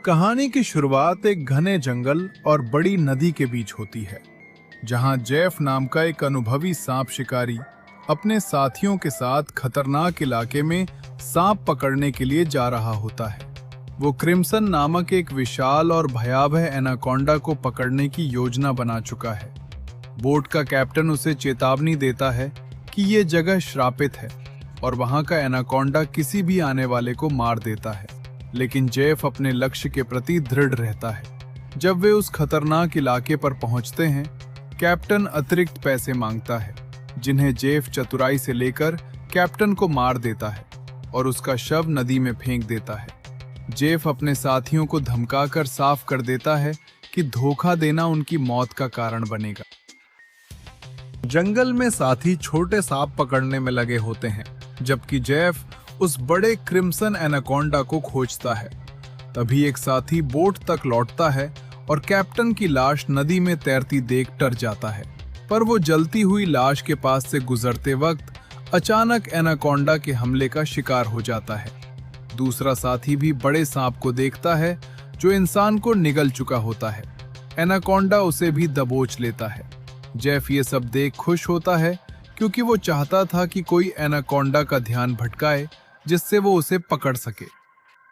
कहानी की शुरुआत एक घने जंगल और बड़ी नदी के बीच होती है, जहां जेफ नाम का एक अनुभवी सांप शिकारी अपने साथियों के साथ खतरनाक इलाके में सांप पकड़ने के लिए जा रहा होता है। वो क्रिम्सन नामक एक विशाल और भयावह एनाकोंडा को पकड़ने की योजना बना चुका है। बोट का कैप्टन उसे चेतावनी देता है कि ये जगह श्रापित है और वहां का एनाकोंडा किसी भी आने वाले को मार देता है, लेकिन जेफ अपने लक्ष्य के प्रति दृढ़ रहता है। जब वे उस खतरनाक इलाके पर पहुंचते हैं, कैप्टन अतिरिक्त पैसे मांगता है, जिन्हें जेफ चतुराई से लेकर कैप्टन को मार देता है और उसका शव नदी में फेंक देता है। जेफ अपने साथियों को धमकाकर साफ कर देता है कि धोखा देना उनकी मौत का कारण बनेगा। जंगल में साथी छोटे सांप पकड़ने में लगे होते हैं, जबकि जेफ उस बड़े क्रिम्सन एनाकोंडा को खोजता है। तभी एक साथी बोट तक लौटता है और कैप्टन की लाश नदी में तैरती देख डर जाता है, पर वो जलती हुई लाश के पास से गुजरते वक्त अचानक एनाकोंडा के हमले का शिकार हो जाता है। दूसरा साथी भी बड़े सांप को देखता है जो इंसान को निगल चुका होता है। एनाकोंडा उसे भी दबोच लेता है। जेफ ये सब देख खुश होता है क्योंकि वो चाहता था कि कोई एनाकोंडा का ध्यान भटकाए जिससे वो उसे पकड़ सके।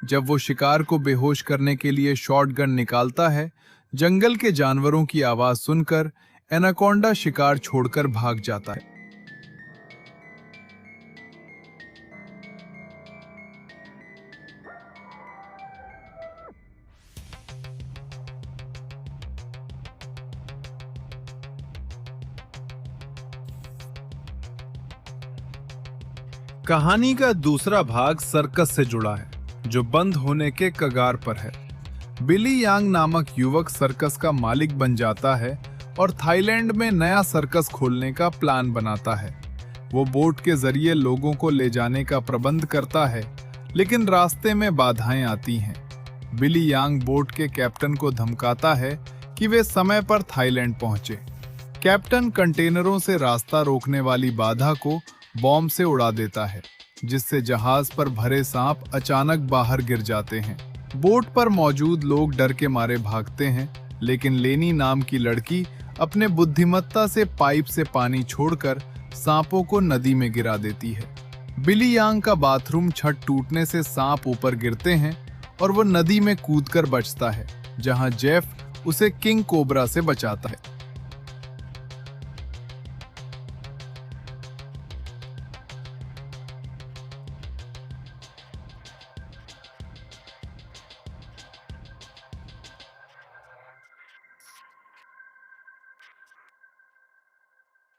जब वो शिकार को बेहोश करने के लिए शॉटगन निकालता है, जंगल के जानवरों की आवाज सुनकर एनाकोंडा शिकार छोड़कर भाग जाता है। कहानी का दूसरा भाग सर्कस से जुड़ा है, जो बंद होने के कगार पर है। बिली यांग नामक युवक सर्कस का मालिक बन जाता है और थाईलैंड में नया सर्कस खोलने का प्लान बनाता है। वो बोट के जरिए लोगों को ले जाने का प्रबंध करता है, लेकिन रास्ते में बाधाएं आती हैं। बिली यांग बोट के कैप्टन को धमकाता है कि वे समय पर थाईलैंड पहुंचे। कैप्टन कंटेनरों से रास्ता रोकने वाली बाधा को बॉम्ब से उड़ा देता है, जिससे जहाज पर भरे सांप अचानक बाहर गिर जाते हैं। बोट पर मौजूद लोग डर के मारे भागते हैं, लेकिन लेनी नाम की लड़की अपने बुद्धिमत्ता से पाइप से पानी छोड़कर सांपों को नदी में गिरा देती है। बिली यांग का बाथरूम छत टूटने से सांप ऊपर गिरते हैं और वो नदी में कूदकर बचता है, जहां जेफ उसे किंग कोबरा से बचाता है।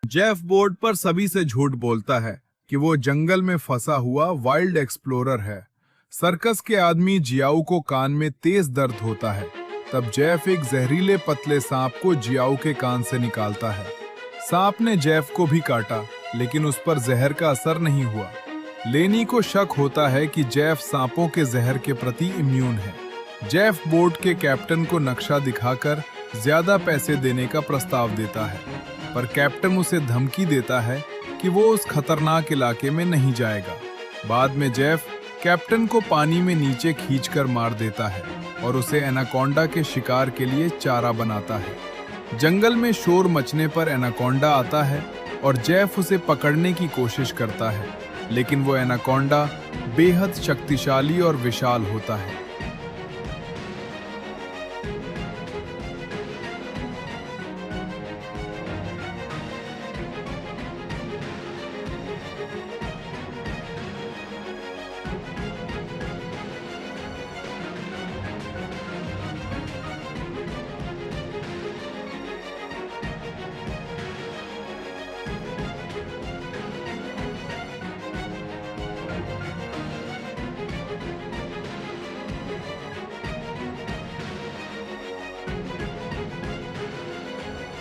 जेफ बोर्ड पर सभी से झूठ बोलता है कि वो जंगल में फंसा हुआ वाइल्ड एक्सप्लोरर है। सर्कस के आदमी जियाऊ को कान में तेज दर्द होता है। तब जेफ एक जहरीले पतले सांप को जियाऊ के कान से निकालता है। सांप ने जेफ को भी काटा, लेकिन उस पर जहर का असर नहीं हुआ। लेनी को शक होता है कि जेफ सांपों के जहर के प्रति इम्यून है। जेफ बोट के कैप्टन को नक्शा दिखाकर ज्यादा पैसे देने का प्रस्ताव देता है, पर कैप्टन उसे धमकी देता है कि वो उस खतरनाक इलाके में नहीं जाएगा। बाद में जेफ कैप्टन को पानी में नीचे खींचकर मार देता है और उसे एनाकोंडा के शिकार के लिए चारा बनाता है। जंगल में शोर मचने पर एनाकोंडा आता है और जेफ उसे पकड़ने की कोशिश करता है, लेकिन वो एनाकोंडा बेहद शक्तिशाली और विशाल होता है।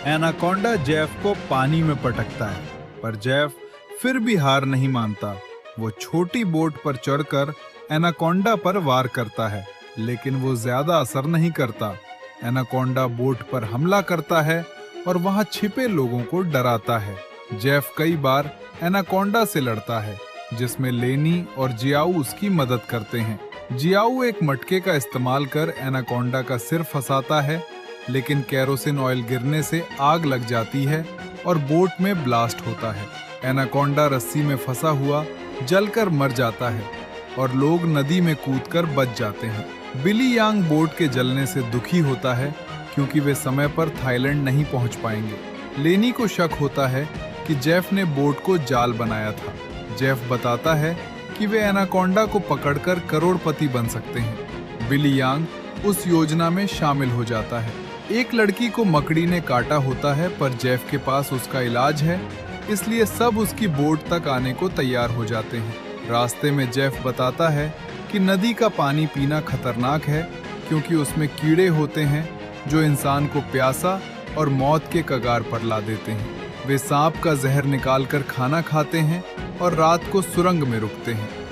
एनाकोंडा जेफ को पानी में पटकता है, पर जेफ फिर भी हार नहीं मानता। वो छोटी बोट पर चढ़कर एनाकोंडा पर वार करता है, लेकिन वो ज्यादा असर नहीं करता। एनाकोंडा बोट पर हमला करता है और वहां छिपे लोगों को डराता है। जेफ कई बार एनाकोंडा से लड़ता है, जिसमें लेनी और जियाऊ उसकी मदद करते हैं, जियाऊ एक मटके का इस्तेमाल कर एनाकोंडा का सिर फंसाता है, लेकिन केरोसिन ऑयल गिरने से आग लग जाती है और बोट में ब्लास्ट होता है। एनाकोंडा रस्सी में फंसा हुआ जलकर मर जाता है और लोग नदी में कूदकर बच जाते हैं। बिली यांग बोट के जलने से दुखी होता है क्योंकि वे समय पर थाईलैंड नहीं पहुंच पाएंगे। लेनी को शक होता है कि जेफ ने बोट को जाल बनाया था। जेफ बताता है कि वे एनाकोंडा को पकड़कर करोड़पति बन सकते हैं। बिली यांग उस योजना में शामिल हो जाता है। एक लड़की को मकड़ी ने काटा होता है, पर जेफ के पास उसका इलाज है, इसलिए सब उसकी बोट तक आने को तैयार हो जाते हैं। रास्ते में जेफ बताता है कि नदी का पानी पीना खतरनाक है क्योंकि उसमें कीड़े होते हैं जो इंसान को प्यासा और मौत के कगार पर ला देते हैं। वे सांप का जहर निकालकर खाना खाते हैं और रात को सुरंग में रुकते हैं।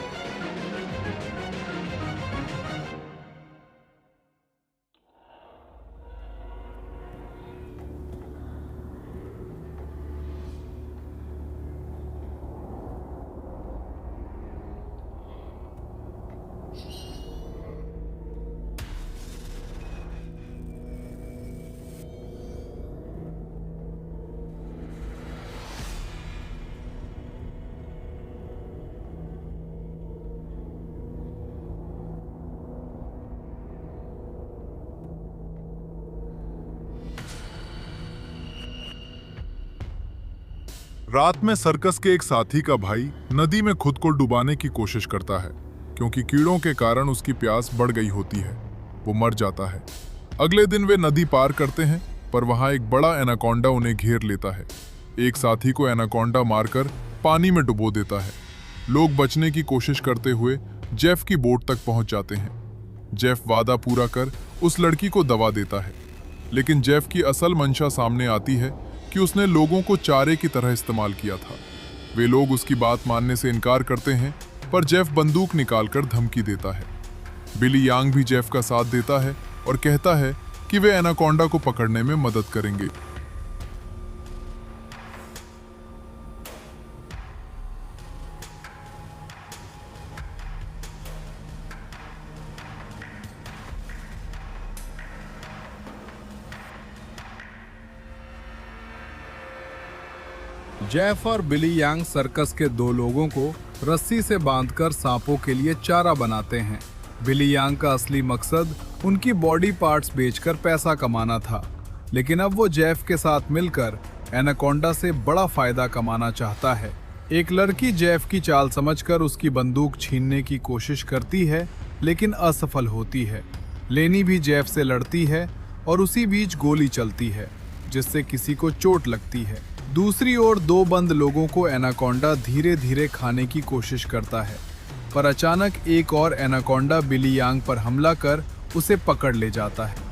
रात में सर्कस के एक साथी का भाई नदी में खुद को डुबाने की कोशिश करता है क्योंकि कीड़ों के कारण उसकी प्यास बढ़ गई होती है। वो मर जाता है। अगले दिन वे नदी पार करते हैं, पर वहां एक बड़ा एनाकोंडा उन्हें घेर लेता है। एक साथी को एनाकोंडा मारकर पानी में डुबो देता है। लोग बचने की कोशिश करते हुए जेफ की बोट तक पहुंच जाते हैं। जेफ वादा पूरा कर उस लड़की को दवा देता है, लेकिन जेफ की असल मंशा सामने आती है कि उसने लोगों को चारे की तरह इस्तेमाल किया था। वे लोग उसकी बात मानने से इनकार करते हैं, पर जेफ बंदूक निकालकर धमकी देता है। बिली यांग भी जेफ का साथ देता है और कहता है कि वे एनाकोंडा को पकड़ने में मदद करेंगे। जेफ और बिली यांग सर्कस के दो लोगों को रस्सी से बांधकर सांपों के लिए चारा बनाते हैं। बिली यांग का असली मकसद उनकी बॉडी पार्ट्स बेचकर पैसा कमाना था, लेकिन अब वो जेफ के साथ मिलकर एनाकोंडा से बड़ा फायदा कमाना चाहता है। एक लड़की जेफ की चाल समझकर उसकी बंदूक छीनने की कोशिश करती है, लेकिन असफल होती है। लेनी भी जेफ से लड़ती है और उसी बीच गोली चलती है, जिससे किसी को चोट लगती है। दूसरी ओर दो बंद लोगों को एनाकोंडा धीरे धीरे खाने की कोशिश करता है, पर अचानक एक और एनाकोंडा बिली यांग पर हमला कर उसे पकड़ ले जाता है।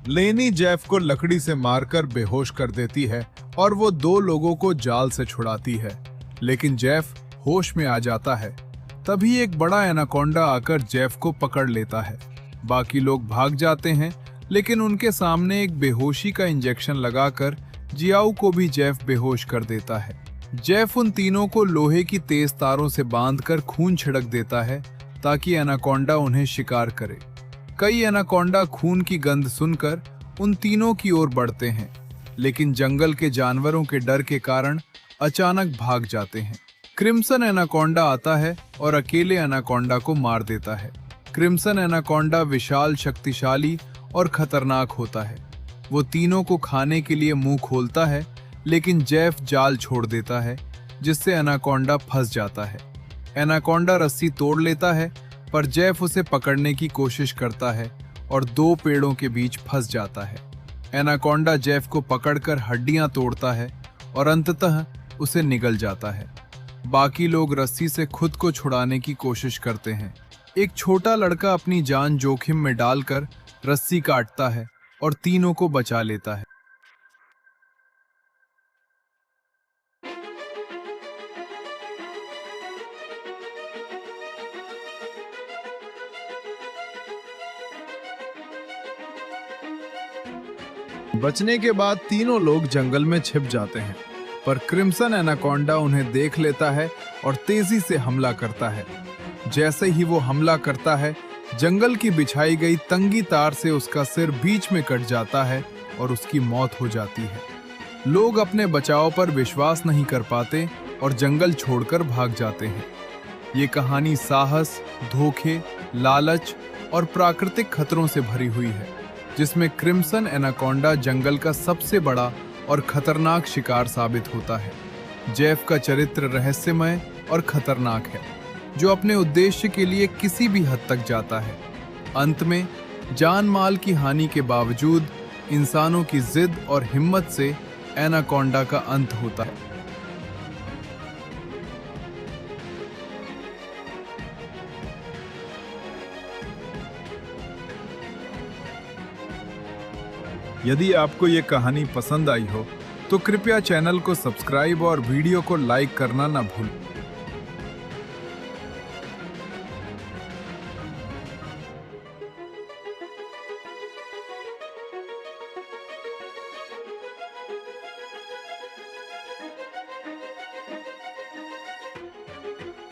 लेनी जेफ को लकड़ी से मारकर बेहोश कर देती है और वो दो लोगों को जाल से छुड़ाती है, लेकिन जेफ होश में आ जाता है। तभी एक बड़ा एनाकोंडा आकर जेफ को पकड़ लेता है। बाकी लोग भाग जाते हैं, लेकिन उनके सामने एक बेहोशी का इंजेक्शन लगाकर जियाऊ को भी जेफ बेहोश कर देता है। जेफ उन तीनों को लोहे की तेज तारों से बांधकर खून छिड़क देता है ताकि एनाकोंडा उन्हें शिकार करे। कई एनाकोंडा खून की गंध सुनकर उन तीनों की ओर बढ़ते हैं, लेकिन जंगल के जानवरों के डर के कारण अचानक भाग जाते हैं। क्रिम्सन एनाकोंडा आता है और अकेले एनाकोंडा को मार देता है। क्रिम्सन एनाकोंडा विशाल, शक्तिशाली और खतरनाक होता है। वो तीनों को खाने के लिए मुंह खोलता है, लेकिन जेफ जाल छोड़ देता है, जिससे एनाकोंडा फंस जाता है। एनाकोंडा रस्सी तोड़ लेता है, पर जेफ उसे पकड़ने की कोशिश करता है और दो पेड़ों के बीच फंस जाता है। एनाकोंडा जेफ को पकड़कर हड्डियां तोड़ता है और अंततः उसे निगल जाता है। बाकी लोग रस्सी से खुद को छुड़ाने की कोशिश करते हैं। एक छोटा लड़का अपनी जान जोखिम में डालकर रस्सी काटता है और तीनों को बचा लेता है। बचने के बाद तीनों लोग जंगल में छिप जाते हैं, पर क्रिम्सन एनाकोंडा उन्हें देख लेता है और तेजी से हमला करता है। जैसे ही वो हमला करता है, जंगल की बिछाई गई तंगी तार से उसका सिर बीच में कट जाता है और उसकी मौत हो जाती है। लोग अपने बचाव पर विश्वास नहीं कर पाते और जंगल छोड़कर भाग जाते हैं। ये कहानी साहस, धोखे, लालच और प्राकृतिक खतरों से भरी हुई है, जिसमें क्रिम्सन एनाकोंडा जंगल का सबसे बड़ा और खतरनाक शिकार साबित होता है। जेफ का चरित्र रहस्यमय और खतरनाक है, जो अपने उद्देश्य के लिए किसी भी हद तक जाता है। अंत में जान माल की हानि के बावजूद इंसानों की जिद और हिम्मत से एनाकोंडा का अंत होता है। यदि आपको ये कहानी पसंद आई हो तो कृपया चैनल को सब्सक्राइब और वीडियो को लाइक करना ना भूलें।